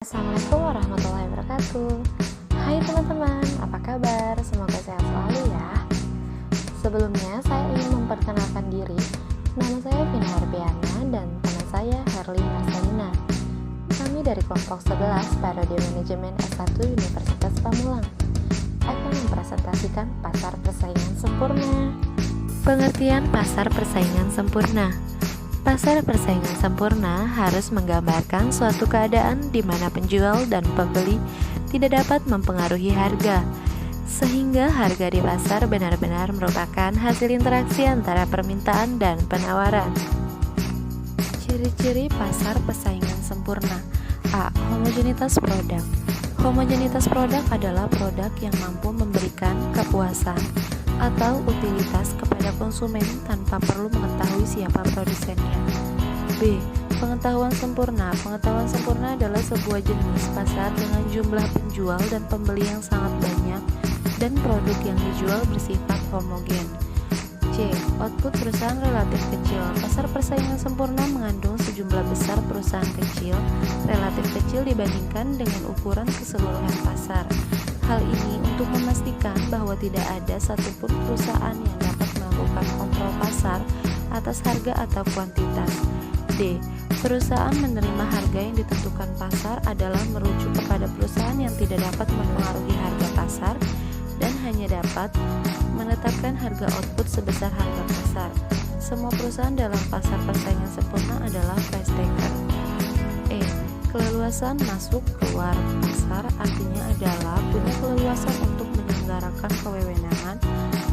Assalamualaikum warahmatullahi wabarakatuh. Hai teman-teman, apa kabar? Semoga sehat selalu ya. Sebelumnya saya ingin memperkenalkan diri. Nama saya Vina Herbiana dan teman saya Herli Marcelina. Kami dari kelompok 11 Parodi Manajemen S1 Universitas Pamulang akan mempresentasikan pasar persaingan sempurna. Pengertian pasar persaingan sempurna. Pasar persaingan sempurna harus menggambarkan suatu keadaan di mana penjual dan pembeli tidak dapat mempengaruhi harga, sehingga harga di pasar benar-benar merupakan hasil interaksi antara permintaan dan penawaran. Ciri-ciri pasar persaingan sempurna. A. Homogenitas produk. Homogenitas produk adalah produk yang mampu memberikan kepuasan atau utilitas kepada konsumen tanpa perlu mengetahui siapa produsennya. B. Pengetahuan sempurna. Pengetahuan sempurna adalah sebuah jenis pasar dengan jumlah penjual dan pembeli yang sangat banyak dan produk yang dijual bersifat homogen. C. Output perusahaan relatif kecil. Pasar persaingan sempurna mengandung sejumlah besar perusahaan kecil, relatif kecil dibandingkan dengan ukuran keseluruhan pasar. Hal ini untuk memastikan bahwa tidak ada satupun perusahaan yang dapat melakukan kontrol pasar atas harga atau kuantitas. D. Perusahaan menerima harga yang ditentukan pasar adalah merujuk kepada perusahaan yang tidak dapat mempengaruhi harga pasar dan hanya dapat menetapkan harga output sebesar harga pasar. Semua perusahaan dalam pasar persaingan sempurna adalah price taker. E. Keleluasan masuk keluar pasar artinya adalah punya keleluasan untuk menyelenggarakan kewenangan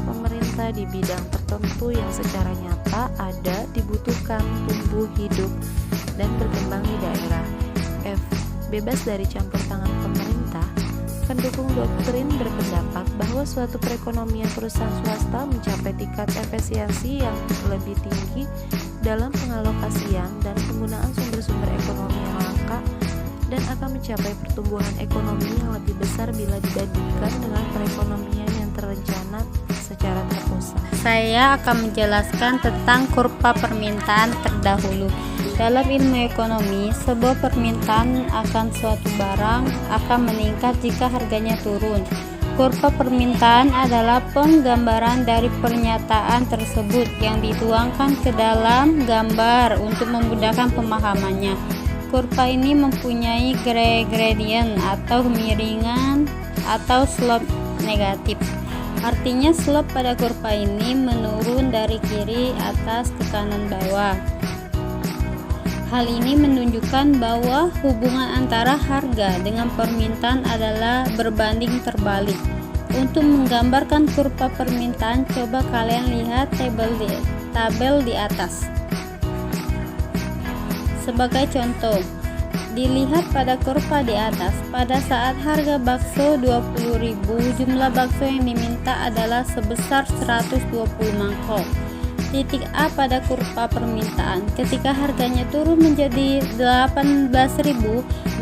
pemerintah di bidang tertentu yang secara nyata ada, dibutuhkan, tumbuh, hidup, dan berkembang di daerah. F. Bebas dari campur tangan pemerintah. Pendukung doktrin berpendapat bahwa suatu perekonomian perusahaan swasta mencapai tingkat efisiensi yang lebih tinggi dalam pengalokasian dan penggunaan sumber-sumber ekonomi yang langka dan akan mencapai pertumbuhan ekonomi yang lebih besar bila dibandingkan dengan perekonomian yang terencana secara terpusat. Saya akan menjelaskan tentang kurva permintaan terdahulu. Dalam ilmu ekonomi, sebuah permintaan akan suatu barang akan meningkat jika harganya turun. Kurva permintaan adalah penggambaran dari pernyataan tersebut yang dituangkan ke dalam gambar untuk memudahkan pemahamannya. Kurva ini mempunyai gradient atau kemiringan atau slope negatif. Artinya slope pada kurva ini menurun dari kiri atas ke kanan bawah. Hal ini menunjukkan bahwa hubungan antara harga dengan permintaan adalah berbanding terbalik. Untuk menggambarkan kurva permintaan, coba kalian lihat tabel di atas. Sebagai contoh, dilihat pada kurva di atas, pada saat harga bakso 20.000, jumlah bakso yang diminta adalah sebesar 120 mangkok. Titik A pada kurva permintaan ketika harganya turun menjadi 18.000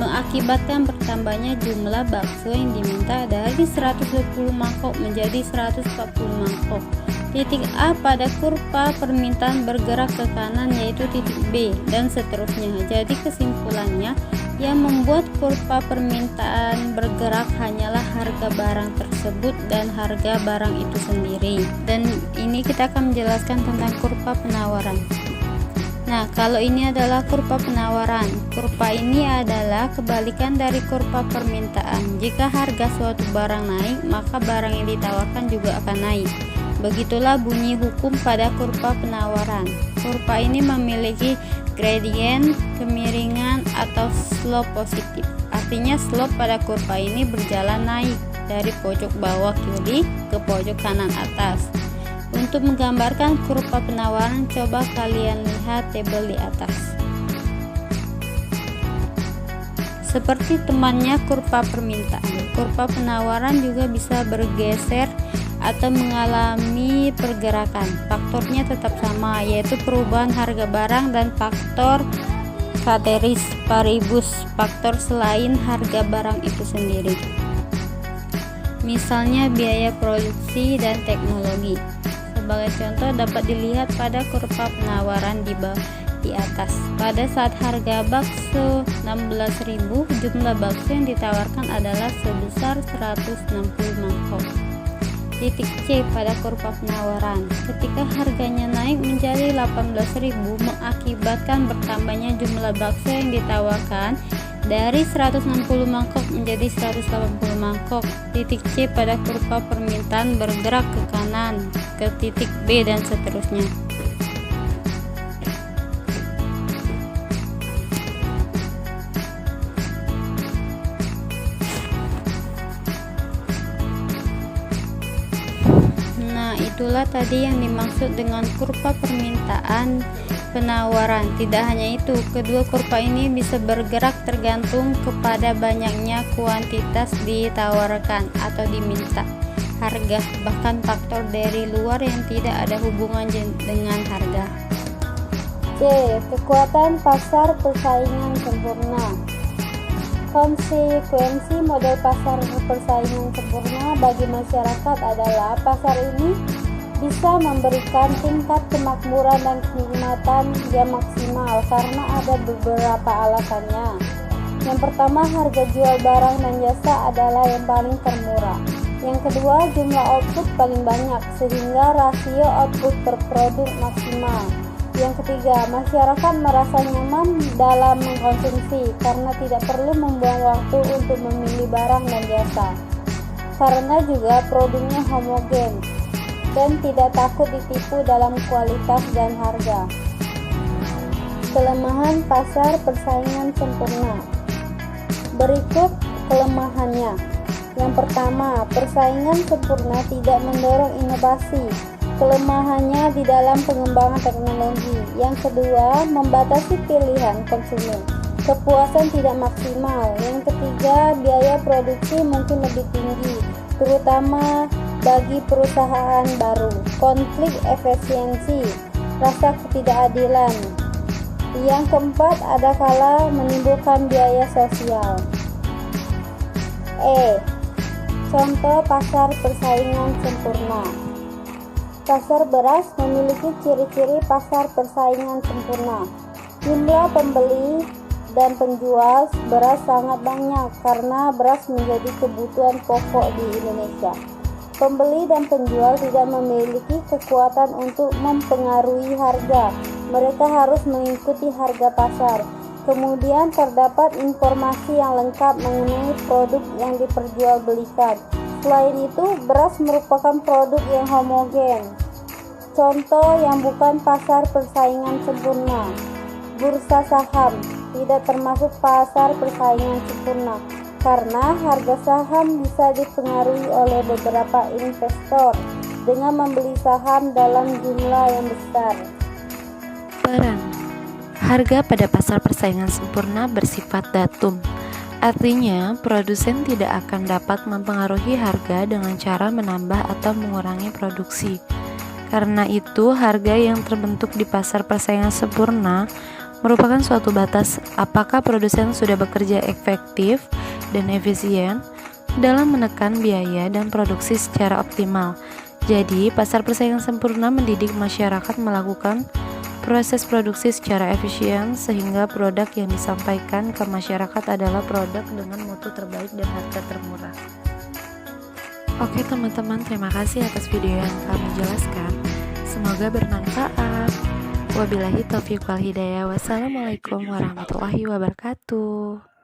mengakibatkan bertambahnya jumlah bakso yang diminta dari 120 mangkok menjadi 140 mangkok. Titik A pada kurva permintaan bergerak ke kanan yaitu titik B dan seterusnya. Jadi kesimpulannya, yang membuat kurva permintaan bergerak hanyalah harga barang tersebut dan harga barang itu sendiri. Dan ini kita akan menjelaskan tentang kurva penawaran. Nah, kalau ini adalah kurva penawaran. Kurva ini adalah kebalikan dari kurva permintaan. Jika harga suatu barang naik, maka barang yang ditawarkan juga akan naik. Begitulah bunyi hukum pada kurva penawaran. Kurva ini memiliki gradient, kemiringan atau slope positif. Artinya slope pada kurva ini berjalan naik dari pojok bawah kiri ke pojok kanan atas. Untuk menggambarkan kurva penawaran, coba kalian lihat tabel di atas. Seperti temannya kurva permintaan, kurva penawaran juga bisa bergeser atau mengalami pergerakan. Faktornya tetap sama, yaitu perubahan harga barang dan faktor ceteris paribus, faktor selain harga barang itu sendiri. Misalnya biaya produksi dan teknologi. Sebagai contoh dapat dilihat pada kurva penawaran di atas. Pada saat harga bakso 16.000, jumlah bakso yang ditawarkan adalah sebesar 160 mangkok. Titik C pada kurva penawaran. Ketika harganya naik menjadi 18.000, mengakibatkan bertambahnya jumlah bakso yang ditawarkan dari 160 mangkok menjadi 180 mangkok. Titik C pada kurva permintaan bergerak ke kanan ke titik B dan seterusnya. Nah, itulah tadi yang dimaksud dengan kurva permintaan penawaran. Tidak hanya itu, kedua kurva ini bisa bergerak tergantung kepada banyaknya kuantitas ditawarkan atau diminta harga, bahkan faktor dari luar yang tidak ada hubungan dengan harga. C. Kekuatan pasar persaingan sempurna. Konsekuensi model pasar persaingan sempurna bagi masyarakat adalah pasar ini bisa memberikan tingkat kemakmuran dan kenikmatan yang maksimal karena ada beberapa alasannya. Yang pertama, harga jual barang dan jasa adalah yang paling termurah. Yang kedua, jumlah output paling banyak sehingga rasio output per produk maksimal. Yang ketiga, masyarakat merasa nyaman dalam mengkonsumsi karena tidak perlu membuang waktu untuk memilih barang dan jasa. Karena juga produknya homogen dan tidak takut ditipu dalam kualitas dan harga. Kelemahan pasar persaingan sempurna. Berikut kelemahannya. Yang pertama, persaingan sempurna tidak mendorong inovasi. Kelemahannya di dalam pengembangan teknologi. Yang kedua, membatasi pilihan konsumen. Kepuasan tidak maksimal. Yang ketiga, biaya produksi mungkin lebih tinggi, terutama bagi perusahaan baru. Konflik efisiensi, rasa ketidakadilan. Yang keempat, ada kala menimbulkan biaya sosial. E. Contoh pasar persaingan sempurna. Pasar beras memiliki ciri-ciri pasar persaingan sempurna. Jumlah pembeli dan penjual beras sangat banyak karena beras menjadi kebutuhan pokok di Indonesia. Pembeli dan penjual tidak memiliki kekuatan untuk mempengaruhi harga. Mereka harus mengikuti harga pasar. Kemudian terdapat informasi yang lengkap mengenai produk yang diperjualbelikan. Selain itu, beras merupakan produk yang homogen. Contoh yang bukan pasar persaingan sempurna. Bursa saham tidak termasuk pasar persaingan sempurna karena harga saham bisa dipengaruhi oleh beberapa investor dengan membeli saham dalam jumlah yang besar. Peran. Harga pada pasar persaingan sempurna bersifat datum. Artinya, produsen tidak akan dapat mempengaruhi harga dengan cara menambah atau mengurangi produksi. Karena itu, harga yang terbentuk di pasar persaingan sempurna merupakan suatu batas apakah produsen sudah bekerja efektif dan efisien dalam menekan biaya dan produksi secara optimal. Jadi, pasar persaingan sempurna mendidik masyarakat melakukan proses produksi secara efisien sehingga produk yang disampaikan ke masyarakat adalah produk dengan mutu terbaik dan harga termurah. Oke teman-teman, terima kasih atas video yang kami jelaskan. Semoga bermanfaat. Wabillahi taufiq wal hidayah. Wassalamualaikum warahmatullahi wabarakatuh.